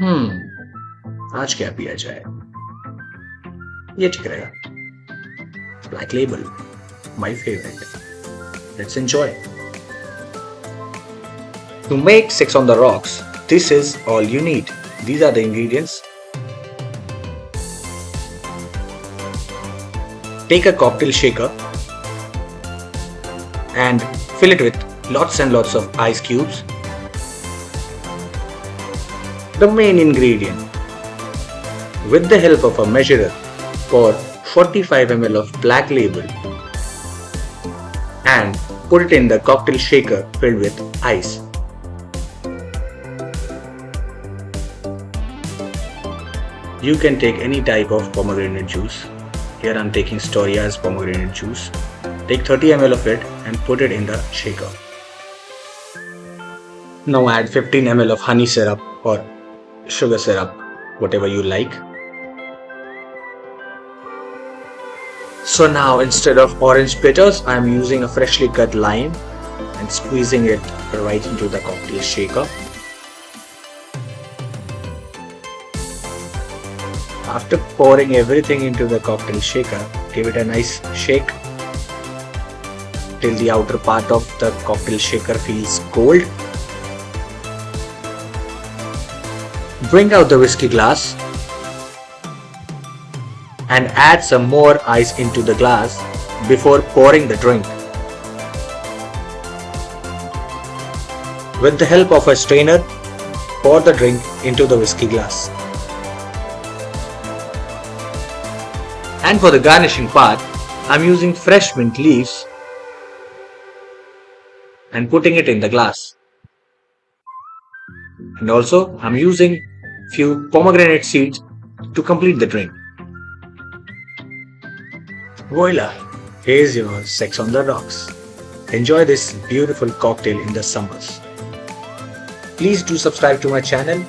आज क्या पिया जाए? ये ठीक रहेगा. Black Label, my favorite. Let's enjoy. To make Six on the Rocks, this is all you need. These are the ingredients. Take a cocktail shaker and fill it with lots and lots of ice cubes. The main ingredient. With the help of a measurer, pour 45 ml of Black Label and put it in the cocktail shaker filled with ice. You can take any type of pomegranate juice. Here I am taking Storia's pomegranate juice. Take 30 ml of it and put it in the shaker. Now add 15 ml of honey syrup or sugar syrup, whatever you like. So now instead of orange bitters, I am using a freshly cut lime and squeezing it right into the cocktail shaker. After pouring everything into the cocktail shaker, give it a nice shake till the outer part of the cocktail shaker feels cold. Bring out the whiskey glass and add some more ice into the glass before pouring the drink. With the help of a strainer, pour the drink into the whiskey glass. And for the garnishing part, I am using fresh mint leaves and putting it in the glass. And also I am using few pomegranate seeds to complete the drink. Voila! Here's your Sex on the Rocks. Enjoy this beautiful cocktail in the summers. Please do subscribe to my channel